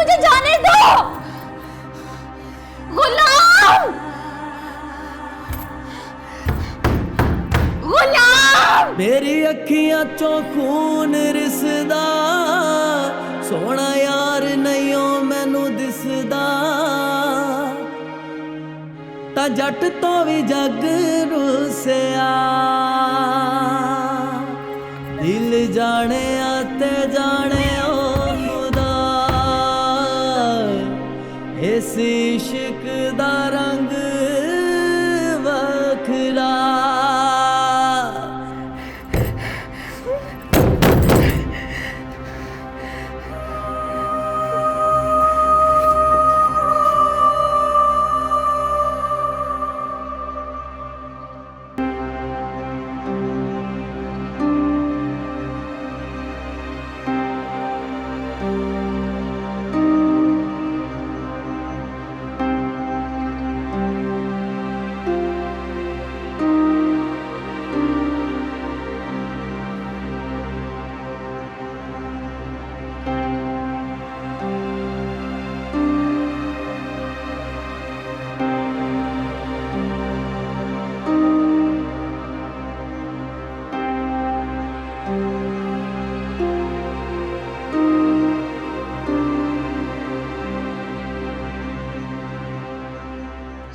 मुझे जाने दो। गुलाम, गुलाम। मेरी अखियां चों खून रिसदा, सोना यार नहीं ओ मैनू दिसदा, ता जट तो भी जग रुसिया, दिल जाने आते जाने ओ खुदा, इस इश्क दा रंग वखरा।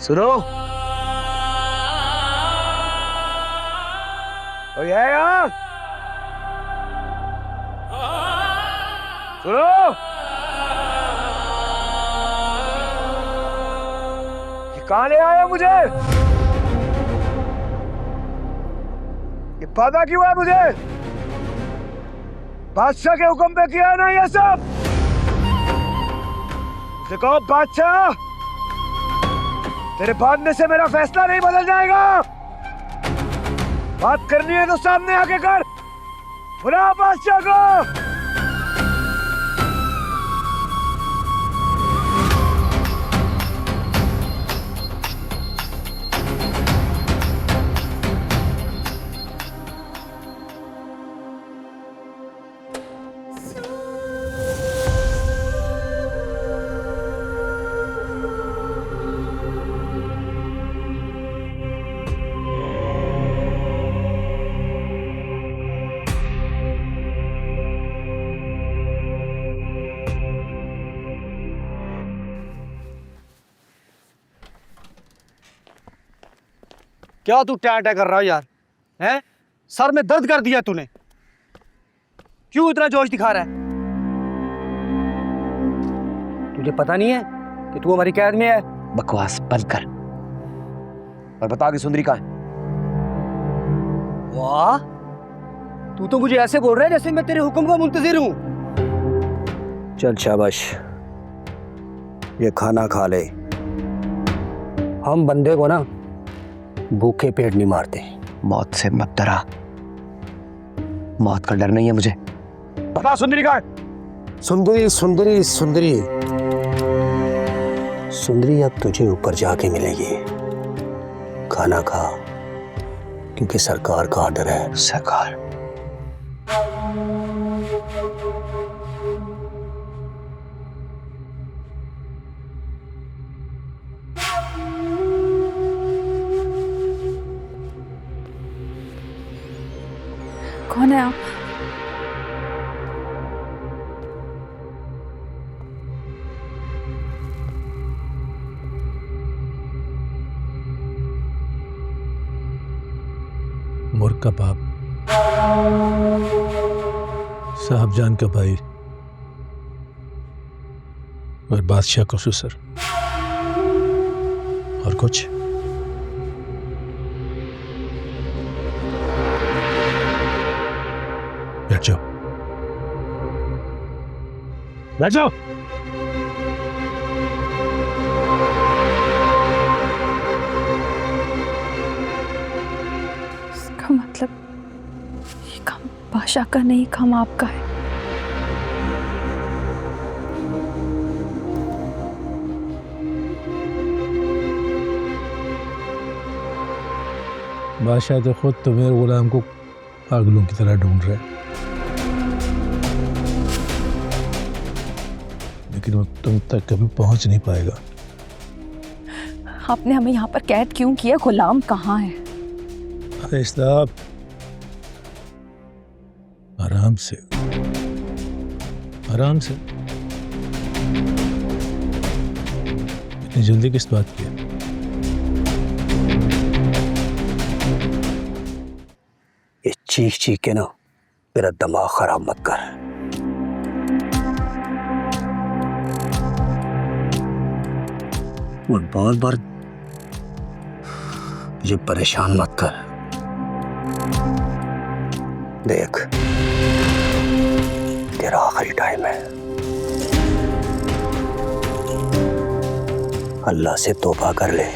सुनो, कोई है यहाँ? सुनो, ये कहाँ ले आया मुझे? ये पता क्यों है मुझे? बादशाह के हुक्म पे किया है ना ये सब? उसे कहो बादशाह, तेरे भागने से मेरा फैसला नहीं बदल जाएगा। बात करनी है तो सामने आके कर। बुला बादशाह को। क्या तू टै टै कर रहा है यार? हैं? सर में दर्द कर दिया तूने। क्यों इतना जोश दिखा रहा है? तुझे पता नहीं है कि तू हमारी कैद में है? बकवास बंद कर और बता कि सुंदरी कहाँ है? वाह, तू तो मुझे ऐसे बोल रहा है जैसे मैं तेरे हुक्म का मुंतजिर हूं। चल शाबाश, ये खाना खा ले। हम बंदे को ना भूखे पेट नहीं मारते। मौत से मत डरा, मौत का डर नहीं है मुझे। बता सुंदरी कहाँ है? सुंदरी सुंदरी सुंदरी सुंदरी अब तुझे ऊपर जाके मिलेगी। खाना खा, क्योंकि सरकार का ऑर्डर है। सरकार? कौन है आप? मुर्ग का बाप, साहबजान का भाई और बादशाह का ससुर। और कुछ? बैठ जाओ, बैठ जाओ। इसका मतलब ये काम बादशाह का नहीं, काम आपका है। बादशाह तो खुद तुम्हें गुलाम को पागलों की तरह ढूंढ रहे हैं, लेकिन वो तुम तक कभी पहुंच नहीं पाएगा। आपने हमें यहाँ पर कैद क्यों किया? गुलाम कहाँ है? अरे साहब, आराम से आराम से। इतनी जल्दी किस बात की है? ये चीख चीख के ना मेरा दिमाग खराब मत कर। और बार बार मुझे परेशान मत कर। देख, तेरा आखिरी टाइम है। अल्लाह से तौबा कर ले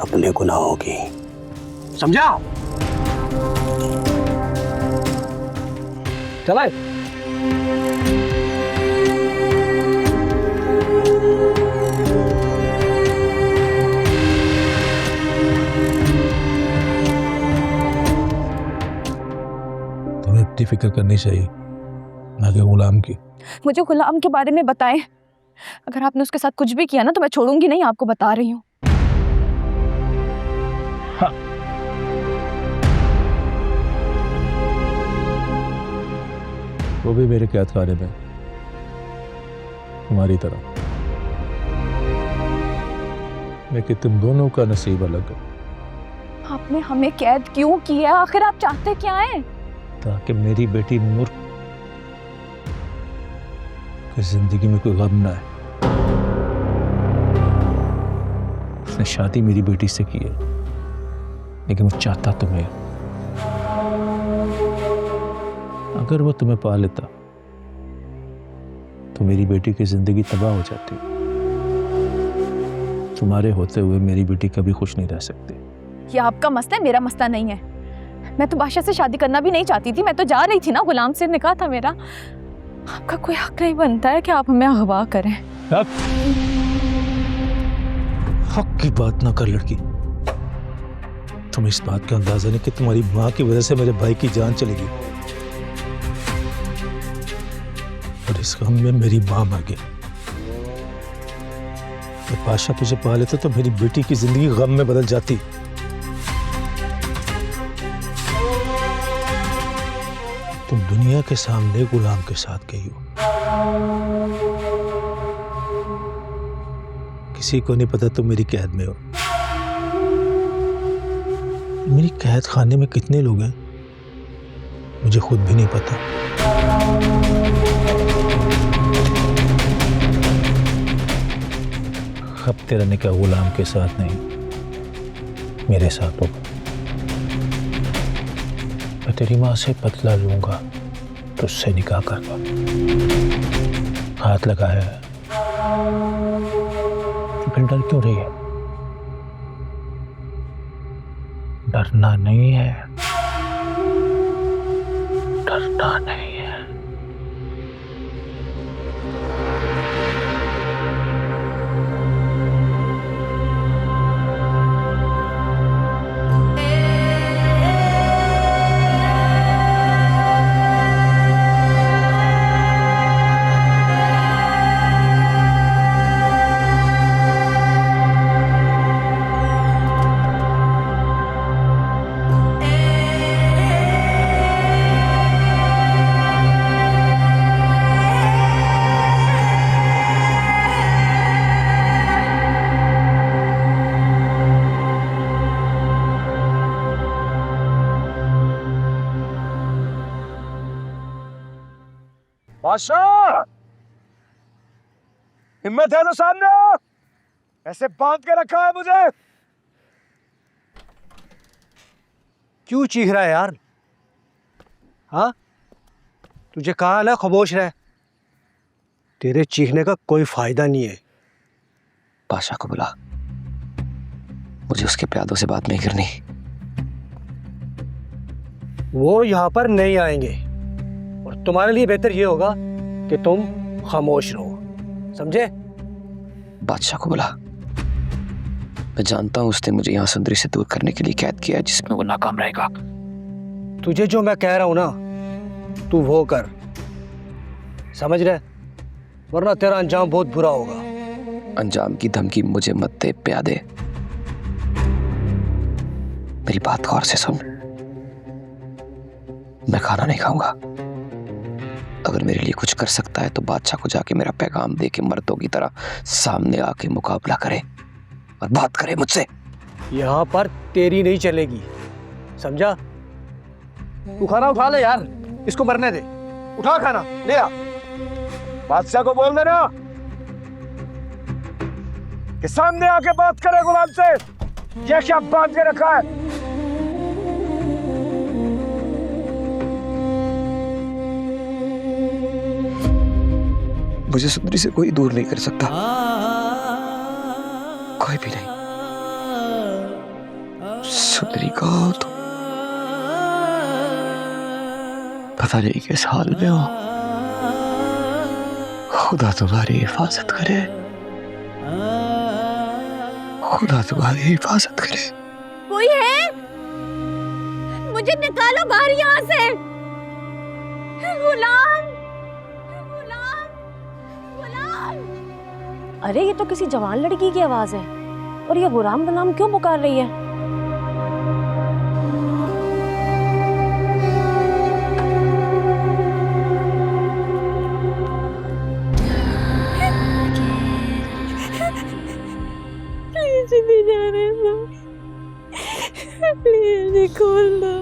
अपने गुनाहों की, समझा? चला तुम्हें अपनी फिक्र करनी चाहिए, ना कि गुलाम की। मुझे गुलाम के बारे में बताएं। अगर आपने उसके साथ कुछ भी किया ना तो मैं छोड़ूंगी नहीं, आपको बता रही हूँ। हाँ। वो भी मेरे कैद खाने में, तुम्हारी तरह। लेकिन तुम दोनों का नसीब अलग है। आपने हमें कैद क्यों किया? आखिर आप चाहते क्या हैं? ताकि मेरी बेटी नूर की जिंदगी में कोई गम ना है। उसने शादी मेरी बेटी से की है, लेकिन वो चाहता तुम्हें। अगर वो तुम्हें पा लेता तो मेरी बेटी की जिंदगी तबाह हो जाती। तुम्हारे होते हुए मेरी बेटी कभी खुश नहीं रह सकती। ये आपका मसला है, मेरा मसला नहीं है। मैं तो बादशाह से शादी करना भी नहीं चाहती थी। मैं तो जा रही थी ना, गुलाम से निकाह था मेरा। आपका कोई हक नहीं बनता है कि आप हमें अगवा करें। हक की बात ना कर लड़की। तुम इस बात का अंदाजा नहीं कि तुम्हारी माँ की वजह से मेरे भाई की जान चलेगी, और इस गम में मेरी माँ मर गई। जब बादशाह तुझे पा लेता तो मेरी बेटी की जिंदगी गम में बदल जाती। तुम दुनिया के सामने गुलाम के साथ गई हो। किसी को नहीं पता तुम मेरी कैद में हो। मेरी कैद खाने में कितने लोग हैं मुझे खुद भी नहीं पता। अब तेरा निकाह गुलाम के साथ नहीं, मेरे साथ होगा। मैं तेरी माँ से बदला लूंगा, तुझसे निकाह करवा। हाथ लगाया है, फिर डर क्यों रही है? डरना नहीं है, डरना नहीं है। बादशाह, हिम्मत है तो सामने आओ। ऐसे बांध के रखा है मुझे। क्यों चीख रहा है यार? हाँ, तुझे कहा ना खामोश रह। तेरे चीखने का कोई फायदा नहीं है। बादशाह को बुला, मुझे उसके प्यादों से बात नहीं करनी। वो यहाँ पर नहीं आएंगे, और तुम्हारे लिए बेहतर ये होगा कि तुम खामोश रहो, समझे? बादशाह को बुला। मैं जानता हूं उसने मुझे यहाँ सुंदरी से दूर करने के लिए कैद किया है, जिसमें वो नाकाम रहेगा। तुझे जो मैं कह रहा हूं ना, तू वो कर, समझ रहे? वरना तेरा अंजाम बहुत बुरा होगा। अंजाम की धमकी मुझे मत दे प्यादे। मेरी बात गौर से सुन। मैं खाना नहीं खाऊंगा। अगर मेरे लिए कुछ कर सकता है तो बादशाह को जाके मेरा पैगाम दे के मर्दों की तरह सामने आके मुकाबला करे और बात करे मुझसे। यहाँ पर तेरी नहीं चलेगी, समझा? तू खाना उठा ले यार, इसको मरने दे। उठा खाना ले आ। बादशाह को बोल देना कि सामने आके बात करे गुलाम से। ये क्या बांध के रखा है? मुझे सुंदरी से कोई दूर नहीं कर सकता, कोई भी नहीं। सुंदरी का हो तो पता नहीं किस हाल में हो। खुदा तुम्हारी हिफाजत करे, खुदा तुम्हारी हिफाजत करे। कोई है? मुझे निकालो बाहर यहाँ से। गुलाम, गुलाम, गुलाम। अरे ये तो किसी जवान लड़की की आवाज है, और ये गुलाम गुलाम क्यों पुकार रही है? प्लीज नहीं जाने दो, प्लीज खोल दो।